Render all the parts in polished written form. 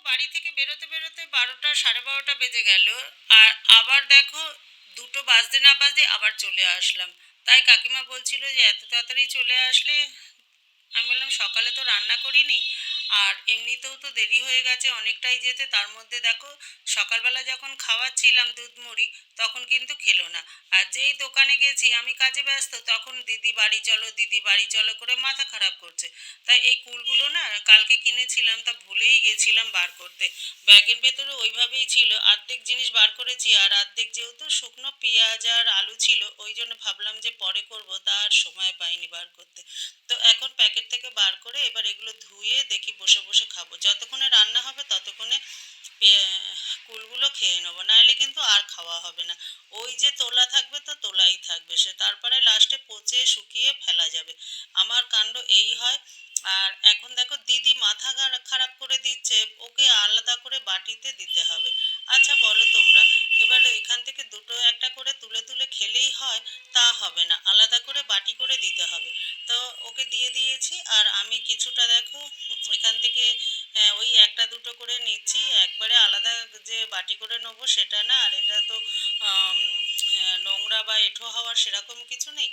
বাড়ি থেকে বেরোতে বেরোতে 12টা সাড়ে 12টা বেজে গেল। আর আবার দেখো, দুটো বাজতে না বাজতে আবার চলে আসলাম। তাই কাকিমা বলছিল যে এত তাড়াতাড়ি চলে আসলে। আমি বললাম সকালে তো রান্না করিনি, আর এমনিতেও তো দেরি হয়ে গেছে অনেকটাই যেতে। তার মধ্যে দেখো, সকালবেলা যখন খাওয়াচ্ছিলাম দুধ মুড়ি, তখন কিন্তু খেলো না। আর যেই দোকানে গেছি, আমি কাজে ব্যস্ত, তখন দিদি বাড়ি চলো দিদি বাড়ি চলো করে মাথা খারাপ করছে। তাই এই কুলগুলো না কালকে কিনেছিলাম, তা ভুলেই গেছিলাম বার করতে। ব্যাগের ভেতরে ওইভাবেই ছিল, অর্ধেক জিনিস বার করেছি, আর অর্ধেক যেহেতু শুকনো পেঁয়াজ আর আলু ছিল, ওই জন্য ভাবলাম যে পরে করব, তার সময় পাইনি বার করতে। তো এখন প্যাকেট থেকে বার করে এবার এগুলো ধুয়ে দেখি বসে বসে খাবো, যতক্ষণে রান্না হবে ততক্ষণে কুলগুলো খেয়ে নেবো, নাহলে কিন্তু আর খাওয়া হবে না। ওই যে তোলা থাকবে তো তোলাই থাকবে, সে তারপরে লাস্টে পচে শুকিয়ে ফেলা যাবে। আমার কাণ্ড এই হয়। আর এখন দেখো দিদি মাথা খারাপ করে দিচ্ছে, ওকে আলাদা করে বাটিতে দিতে হবে। আচ্ছা বলো তোমরা, এবার এখান থেকে দুটো একটা করে তুলে তুলে খেলেই হয়? তা হবে না, আলাদা করে বাটি করে দিতে হবে। তো ওকে দিয়ে দিয়েছি, আর আমি কিছুটা দেখো এখান থেকে ওই একটা দুটো করে নিচ্ছি, একবারে আলাদা যে বাটি করে নেবো সেটা না। আর এটা তো আম, নোংরা বা এঁঠো হওয়ার সেরকম কিছু নেই।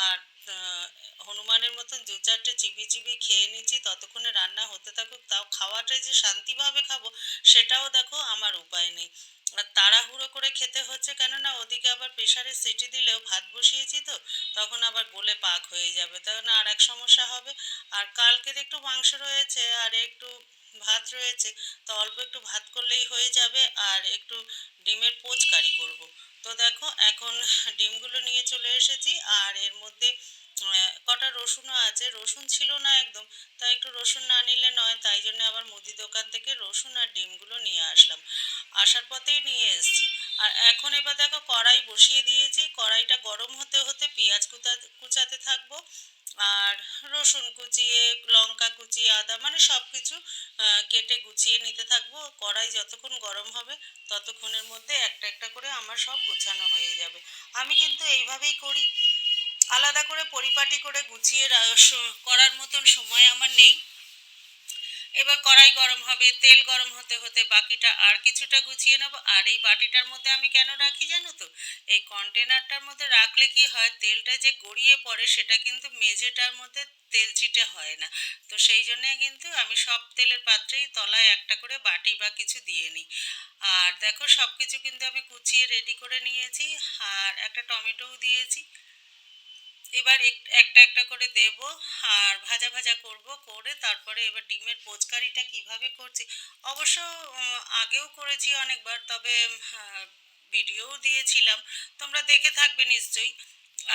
আর আহ, হনুমানের মতন দু চারটে চিবিয়ে চিবিয়ে খেয়ে নিচ্ছি, ততক্ষণে রান্না হতে থাকুক। তাও খাওয়াটা যে শান্তিভাবে খাবো, সেটাও দেখো আমার উপায় নেই। আর তাড়াহুড়ো করে খেতে হচ্ছে, কেননা ওদিকে আবার প্রেশারে সিটি দিলেও ভাত বসিয়েছি তো, তখন আবার গলে পাক হয়ে যাবে, তখন আর এক সমস্যা হবে। আর কালকের একটু মাংস রয়েছে, আর একটু ভাত রয়েছে, তো অল্প একটু ভাত করলেই হয়ে যাবে। আর একটু ডিমের পোচ কারি করব। তো দেখো এখন ডিমগুলো নিয়ে চলে এসেছি, আর এর মধ্যে কটা রসুনও আছে, রসুন ছিল না একদম। তাই একটু রসুন না নিলে নয়, তাই জন্য আবার মুদি দোকান থেকে রসুন আর ডিমগুলো নিয়ে আসলাম। আসার পথেই নিয়ে এসেছি। আর এখন এবার দেখো কড়াই বসিয়ে দিয়েছি, কড়াইটা গরম হতে হতে পেঁয়াজ কুচাতে থাকবো। আর রসুন কুচিয়ে, লঙ্কা কুচিয়ে, আদা মানে সব কিছু কেটে গুছিয়ে নিতে থাকবো। কড়াই যতক্ষণ গরম হবে ততক্ষণের মধ্যে একটা একটা করে আমার সব গোছানো হয়ে যাবে। আমি কিন্তু এইভাবেই করি, আলাদা করে পরিপাটি করে গুছিয়ে করার মতন সময় আমার নেই। এবার কড়াই গরম হবে, তেল গরম হতে হতে বাকিটা আর কিছুটা গুছিয়ে নেবো। আর এই বাটিটার মধ্যে আমি কেন রাখি জানো তো? এই কন্টেনারটার মধ্যে রাখলে কি হয়, তেলটা যে গড়িয়ে পড়ে সেটা কিন্তু মেঝেটার মধ্যে তেল চিটে হয় না। তো সেই জন্যে কিন্তু আমি সব তেলের পাত্রেই তলায় একটা করে বাটি বা কিছু দিয়ে নিই। আর দেখো সব কিছু কিন্তু আমি কুচিয়ে রেডি করে নিয়েছি। আর একটা টমেটোও দিয়েছি। এবার একটা একটা করে দেব, আর ভাজা ভাজা করব, করে তারপরে এবার ডিমের পোচকারিটা কিভাবে করছি, অবশ্য আগেও করেছি অনেকবার, তবে ভিডিওও দিয়েছিলাম, তোমরা দেখে থাকবে নিশ্চয়ই।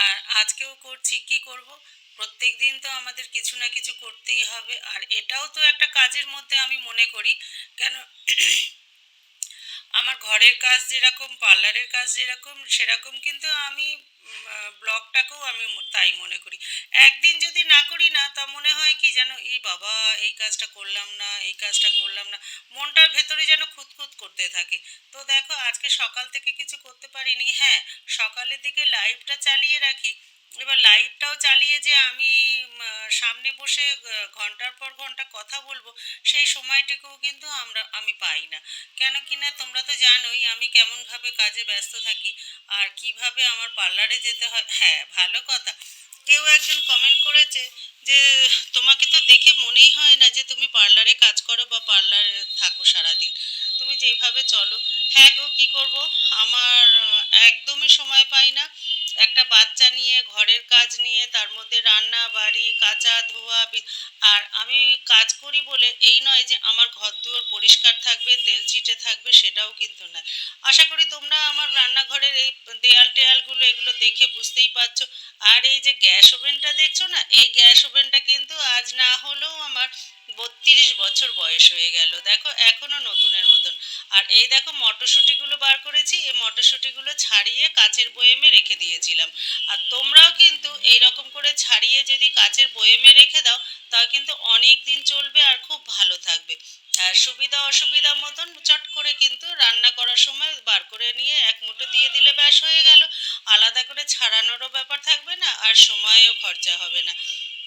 আর আজকেও করছি, কি করব, প্রত্যেক দিন তো আমাদের কিছু না কিছু করতেই হবে। আর এটাও তো একটা কাজের মধ্যে আমি মনে করি। কেন, আমার ঘরের কাজ যেরকম, পার্লারের কাজ যেরকম, সেরকম কিন্তু আমি ব্লগটাকেও আমি তাই মনে করি। একদিন যদি না করি না, তা মনে হয় কি যেন, এই বাবা, এই কাজটা করলাম না, এই কাজটা করলাম না, মনটার ভেতরে যেন খুঁতখুত করতে থাকে। তো দেখো আজকে সকাল থেকে কিছু করতে পারিনি। হ্যাঁ, সকালের দিকে লাইভটা চালিয়ে রাখি। এবার লাইভটাও চালিয়ে যে আমি সামনে বসে ঘন্টার পর ঘন্টা কথা বলবো, সেই সময়টুকুও কিন্তু আমি পাই না। কেন কি না, তোমরা তো জানোই আমি কেমনভাবে কাজে ব্যস্ত থাকি, আর কিভাবে আমার পার্লারে যেতে হয়। হ্যাঁ, ভালো কথা, কেউ একজন কমেন্ট করেছে যে তোমাকে তো দেখে মনেই হয় না যে তুমি পার্লারে কাজ করো বা পার্লারে থাকো সারাদিন, তুমি যেইভাবে চলো। হ্যাঁ গো, কি করব, আমার একদমই সময় পাই না। একটা বাচ্চা নিয়ে, ঘরের কাজ নিয়ে, তার মধ্যে রান্না বাড়ি, কাচা ধোয়া আর আমি কাজ করি বলে এই নয় যে আমার ঘরদুয়ার পরিষ্কার থাকবে, তেল চিটে থাকবে, সেটাও কিন্তু না। আশা করি তোমরা আমার রান্নাঘরের এই দেয়াল টেয়ালগুলো এগুলো দেখে বুঝতেই পারছো। আর এই যে গ্যাস ওভেনটা দেখছো না, এই গ্যাস ওভেনটা কিন্তু আজ না হলেও আমার 32 বছর বয়স হয়ে গেল, দেখো এখনো নতুনের মতন। আর এই দেখো মটরশুঁটিগুলো বার করেছি, এই মটরশুঁটিগুলো ছাড়িয়ে কাচের বয়েমে রেখে দিয়েছিলাম। আর তোমরাও কিন্তু এই রকম করে ছাড়িয়ে যদি কাচের বয়েমে রেখে দাও, তা কিন্তু অনেক দিন চলবে আর খুব ভালো থাকবে। আর সুবিধা অসুবিধা মতন চট করে কিন্তু রান্না করার সময় বার করে নিয়ে এক মুঠো দিয়ে দিলে ব্যাস হয়ে গেল। আলাদা করে ছাড়ানোরও ব্যাপার থাকবে না, আর সময়ও খরচা হবে না।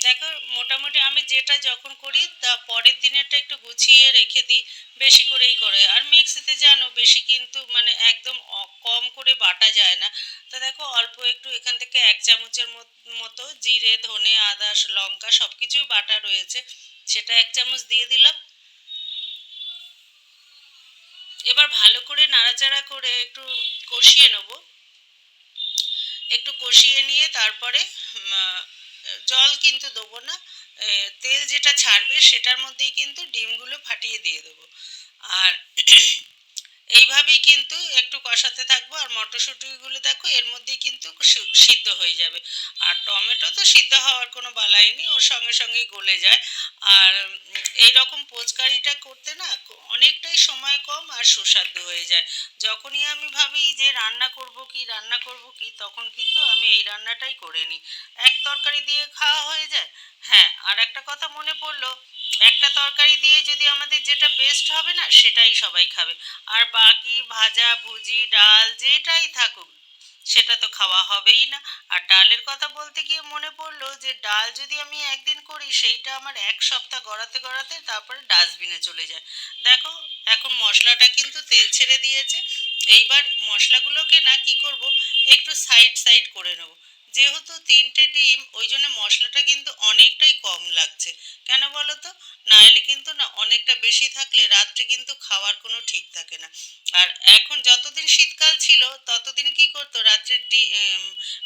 দেখো, মোটামুটি আমি যেটা যখন করি তা পরের দিনেরটা একটু গুছিয়ে রেখে দিই, বেশি করেই করে। আর মিক্সিতে জানো বেশি কিন্তু মানে একদম কম করে বাটা যায় না। তা দেখো, অল্প একটু এখান থেকে 1 চামচের মতো জিরে, ধনে, আদা, লঙ্কা সব কিছুই বাটা রয়েছে, সেটা 1 চামচ দিয়ে দিলাম। এবার ভালো করে নাড়াচাড়া করে একটু কষিয়ে নেবো। একটু কষিয়ে নিয়ে তারপরে জল কিন্তু দেবো না। তেল যেটা ছাড়বে সেটার মধ্যেই কিন্তু ডিমগুলো ফাটিয়ে দিয়ে দেবো। আর এইভাবেই কিন্তু একটু কষাতে থাকবো। আর মটরশুঁটিগুলো দেখো এর মধ্যেই কিন্তু সিদ্ধ হয়ে যাবে। আর টমেটো তো সিদ্ধ হওয়ার কোনো বালাই নেই, ওর সঙ্গে সঙ্গেই গলে যায়। আর এই রকম পোচকারিটা করতে না অনেকটাই সময় কম আর সুস্বাদু হয়ে যায়। যখনই আমি ভাবি যে রান্না করব কি তখন কিন্তু আমি এই রান্নাটাই করে নিই। এক তরকারি দিয়ে খাওয়া হয়ে যায়। হ্যাঁ, আর একটা কথা মনে পড়লো, একটা তরকারি দিয়ে যদি আমাদের যেটা বেস্ট হবে না সেটাই সবাই খাবে। আর বাকি ভাজা ভুজি ডাল যেটাই থাকুক সেটা তো খাওয়া হবেই না। আর ডালের কথা বলতে গিয়ে মনে পড়লো যে ডাল যদি আমি একদিন করি সেইটা আমার 1 সপ্তাহ গড়াতে গড়াতে তারপরে ডাস্টবিনে চলে যায়। দেখো, এখন মশলাটা কিন্তু তেল ছেড়ে দিয়েছে। এইবার মশলাগুলোকে না কি করব, একটু সাইড সাইড করে নেব। যেহেতু 3টে ডিম ওই জন্য মশলাটা কিন্তু অনেকটাই কম লাগছে। কেন বলো তো? নাহলে কিন্তু না অনেকটা বেশি থাকলে রাত্রে কিন্তু খাওয়ার কোনো ঠিক থাকে না। আর এখন যতদিন শীতকাল ছিল ততদিন কি করতো, রাত্রে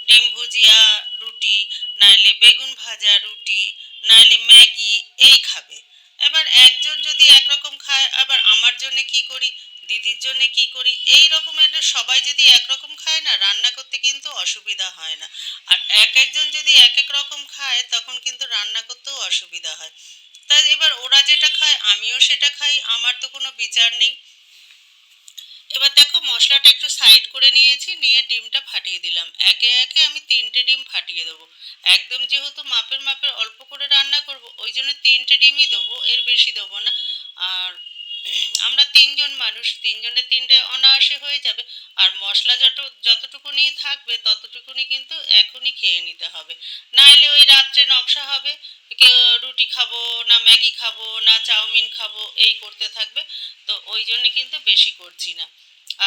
ডিম ভুজিয়া রুটি, নাইলে বেগুন ভাজা রুটি, নাইলে ম্যাগি এই খাবে। এবার একজন যদি একরকম খায়, আবার আমার জন্য কি করি, দিদির জন্য কি করি, এই রকমের সবাই যদি একরকম খায় না রান্না করতে কিন্তু অসুবিধা হয় না। আর এক একজন যদি এক এক রকম খায় তখন কিন্তু রান্না করতেও অসুবিধা হয়। তাই এবার ওরা যেটা খায় আমিও সেটা খাই, আমার তো কোনো বিচার নেই। এবার দেখো, মশলাটা একটু সাইড করে নিয়েছি, নিয়ে ডিমটা ফাটিয়ে দিলাম। একে একে আমি 3টে ডিম ফাটিয়ে দেবো। একদম যেহেতু মাপের মাপের অল্প করে রান্না করব ওই জন্য 3টে ডিমই দেবো, এর বেশি দেবো না। আর আমরা 3জন মানুষ, 3জনের 3টে অনায়াসে হয়ে যাবে। আর মশলা যতটুকুনি থাকবে ততটুকুনি কিন্তু এখনই খেয়ে নিতে হবে। নাইলে ওই রাত্রে নকশা হবে, কেউ রুটি খাবো না ম্যাগি খাবো না চাউমিন খাবো এই করতে থাকবে। তো ওই জন্য কিন্তু বেশি করছি না।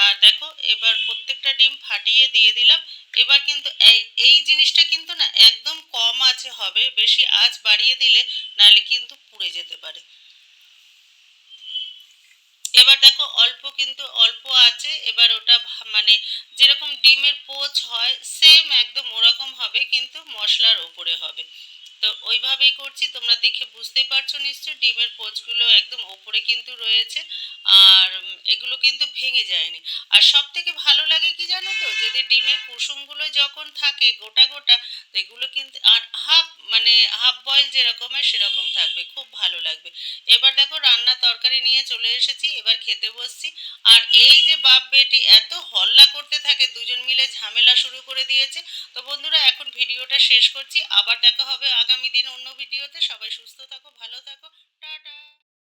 আর দেখো, এবার প্রত্যেকটা ডিম ফাটিয়ে দিয়ে দিলাম। এবার কিন্তু এই এই জিনিসটা কিন্তু না একদম কম আঁচে হবে, বেশি আঁচ বাড়িয়ে দিলে নাহলে কিন্তু পুড়ে যেতে পারে। এবার দেখো, অল্প আছে। এবার ওটা মানে যেরকম ডিমের পোচ হয় সেম একদম ওরকম হবে, কিন্তু মশলার ওপরে হবে। তো ওইভাবেই করছি, তোমরা দেখে বুঝতেই পারছো নিশ্চয় ডিমের পোচগুলো একদম ওপরে কিন্তু রয়েছে। আর এগুলো কিন্তু ভেঙে যায়নি। আর সব থেকে ভালো লাগে কি জানো তো, যদি ডিমের কুসুমগুলো যখন থাকে গোটা গোটা, তো এগুলো কিন্তু আর মানে হাফ বয়েল যেরকমের সেরকম থাকবে, খুব ভালো লাগবে। এবার দেখো, রান্না তরকারি নিয়ে চলে এসেছি, এবার খেতে বসছি। আর এই যে বাপ বেটি এত হল্লা করতে থাকে, দুজন মিলে ঝামেলা শুরু করে দিয়েছে। তো বন্ধুরা, এখন ভিডিওটা শেষ করছি, আবার দেখা হবে আগামী দিন অন্য ভিডিওতে। সবাই সুস্থ থাকো, ভালো থাকো, টাটা।